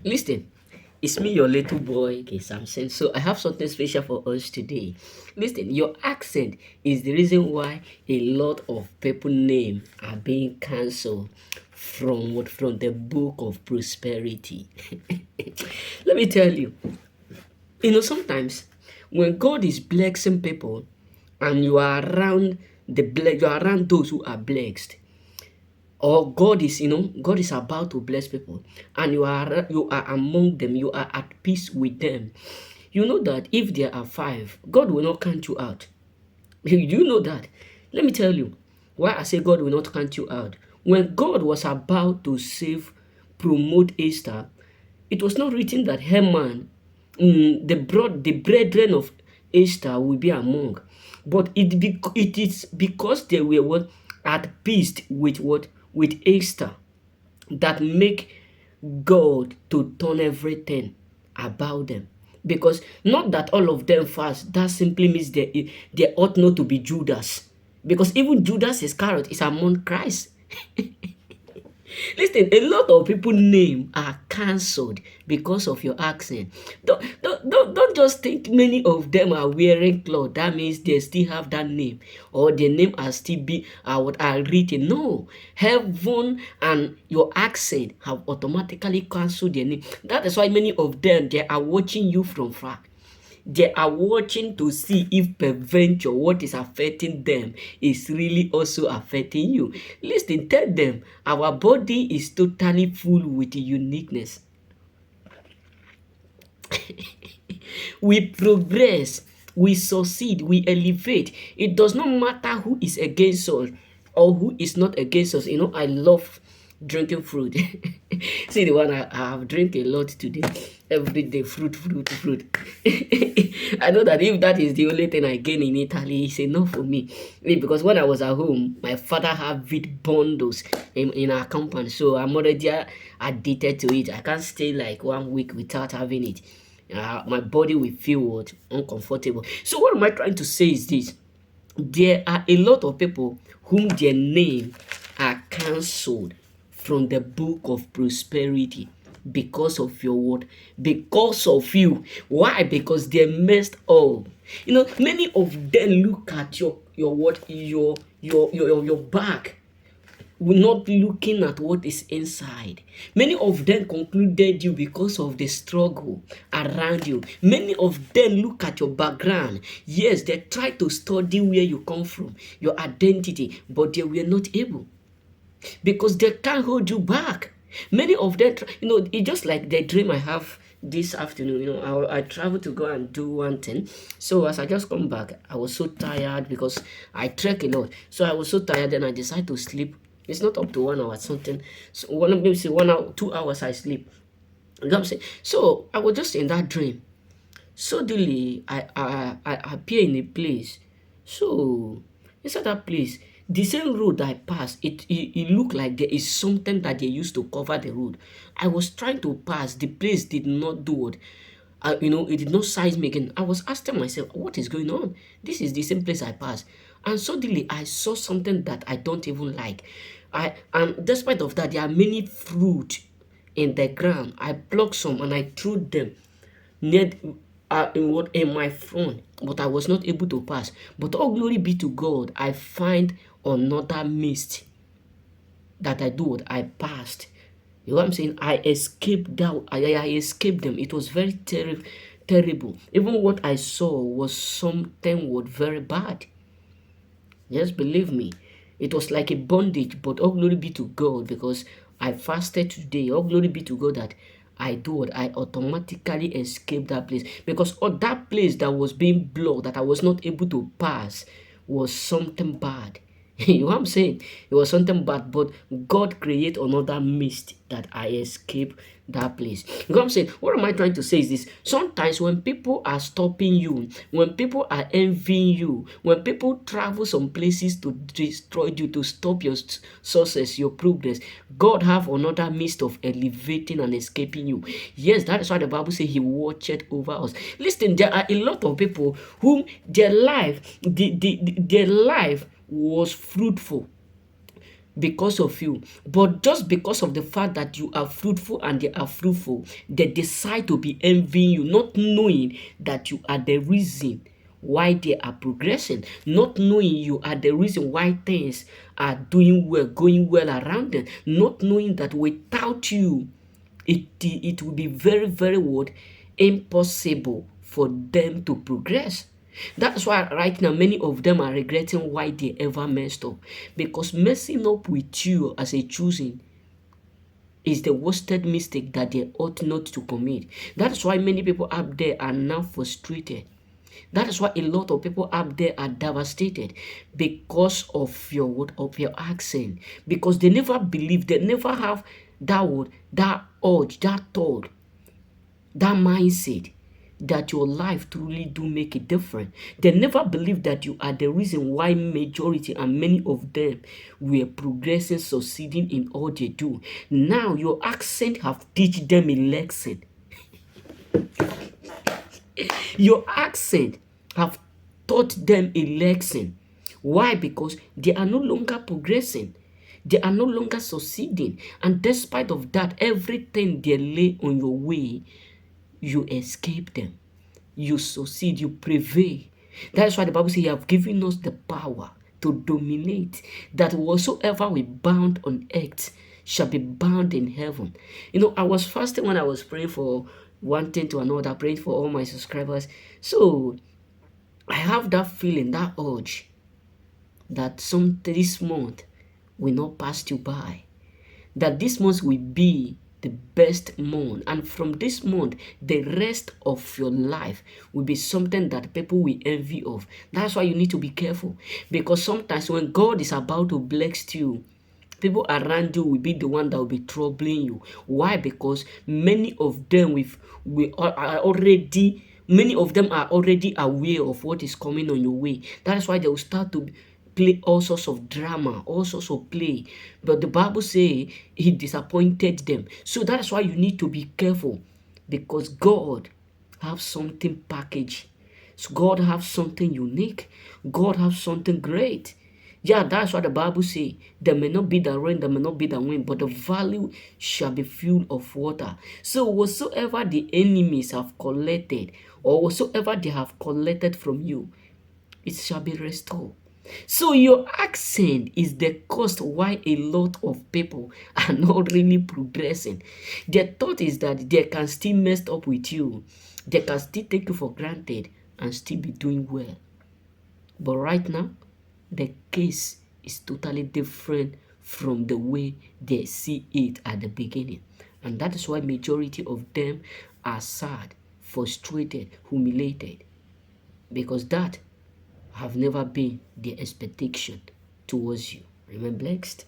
Listen, it's me, your little boy, okay, Samson. So I have something special for us today. Listen, your accent is the reason why a lot of people name are being cancelled from what from the book of prosperity. Let me tell you, sometimes when God is blessing people and you are around those who are blessed, or God is about to bless people, and you are among them, you are at peace with them. You know that if there are five, God will not count you out. You know that. Let me tell you why I say God will not count you out. When God was about to promote Esther, it was not written that Haman, the brethren of Esther, will be among, but it is because they were what at peace with what with Esther that make God to turn everything about them. Because not that all of them fast, that simply means they ought not to be Judas. Because even Judas Iscariot is among Christ. Listen, a lot of people name are cancelled because of your accent. Don't just think many of them are wearing clothes. That means they still have that name, or their name are still what are written. No, heaven and your accent have automatically cancelled their name. That is why many of them they are watching you from far. They are watching to see if peradventure what is affecting them is really also affecting you. Listen, tell them our body is totally full with uniqueness. We progress, we succeed, we elevate. It does not matter who is against us or who is not against us. I love drinking fruit. See the one I have drink a lot today. Every day, fruit, fruit, fruit. I know that if that is the only thing I gain in Italy, it's enough for me. Because when I was at home, my father had wheat bundles in our compound, so I'm already addicted to it. I can't stay like 1 week without having it. My body will feel what uncomfortable. So what am I trying to say is this: there are a lot of people whom their name are cancelled from the book of prosperity because of your word, because of you. Why? Because they messed up. Many of them look at your what your back, not looking at what is inside. Many of them concluded you because of the struggle around you. Many of them look at your background. Yes, they try to study where you come from, your identity, but they were not able because they can't hold you back. Many of them, it's just like the dream I have this afternoon. I traveled to go and do one thing. So as I just come back, I was so tired because I trek a lot. So I was so tired, and I decided to sleep. It's not up to 1 hour something. So maybe say 1 hour, 2 hours I sleep. You know what I'm saying? So I was just in that dream. Suddenly, I appear in a place. So inside that place, the same road I passed, it looked like there is something that they used to cover the road. I was trying to pass. The place did not do it. It did not size me again. I was asking myself, what is going on? This is the same place I passed. And suddenly I saw something that I don't even like. And despite of that, there are many fruit in the ground. I plucked some and I threw them near in my front, but I was not able to pass. But all glory be to God, I find another mist that I passed. You know what I'm saying? I escaped that. I escaped them. It was very terrible. Even what I saw was something what very bad. Yes, believe me. It was like a bondage, but all glory be to God because I fasted today. All glory be to God that I do what I automatically escaped that place because that place that was being blocked, that I was not able to pass, was something bad. You know what I'm saying? It was something bad, but God create another mist that I escape that place. You know what I'm saying? What am I trying to say is this: sometimes when people are stopping you, when people are envying you, when people travel some places to destroy you, to stop your success, your progress, God have another mist of elevating and escaping you. Yes, that is why the Bible says He watched over us. Listen, there are a lot of people whom their life was fruitful. because of you, but just because of the fact that you are fruitful and they are fruitful, they decide to be envying you, not knowing that you are the reason why they are progressing, not knowing you are the reason why things are doing well, going well around them, not knowing that without you, it will be very, very what impossible for them to progress. That's why right now many of them are regretting why they ever messed up. Because messing up with you as a choosing is the worstest mistake that they ought not to commit. That's why many people up there are now frustrated. That is why a lot of people up there are devastated because of your word, of your accent. Because they never believe, they never have that word, that urge, that thought, that mindset that your life truly do make a difference. They never believe that you are the reason why majority and many of them were progressing, succeeding in all they do. Now your accent have teach them a lesson. Your accent have taught them a lesson. Why? Because they are no longer progressing. They are no longer succeeding. And despite of that, everything they lay on your way, you escape them. You succeed, you prevail. That's why the Bible says, you have given us the power to dominate, that whatsoever we bound on earth shall be bound in heaven. I was fasting when I was praying for one thing to another, praying for all my subscribers. So I have that feeling, that urge, that this month will not pass you by, that this month will be the best month, and from this month the rest of your life will be something that people will envy of. That's why you need to be careful, because sometimes when God is about to bless you, people around you will be the one that will be troubling you. Why? Because many of them many of them are already aware of what is coming on your way. That is why they will start to play all sorts of drama, all sorts of play. But the Bible says he disappointed them. So that is why you need to be careful, because God have something packaged. So God have something unique. God have something great. Yeah, that's what the Bible says. There may not be the rain, there may not be the wind, but the valley shall be full of water. So whatsoever the enemies have collected, or whatsoever they have collected from you, it shall be restored. So your accent is the cost why a lot of people are not really progressing. Their thought is that they can still mess up with you. They can still take you for granted and still be doing well. But right now, the case is totally different from the way they see it at the beginning. And that is why majority of them are sad, frustrated, humiliated. Because that have never been their expectation towards you. Remain blessed.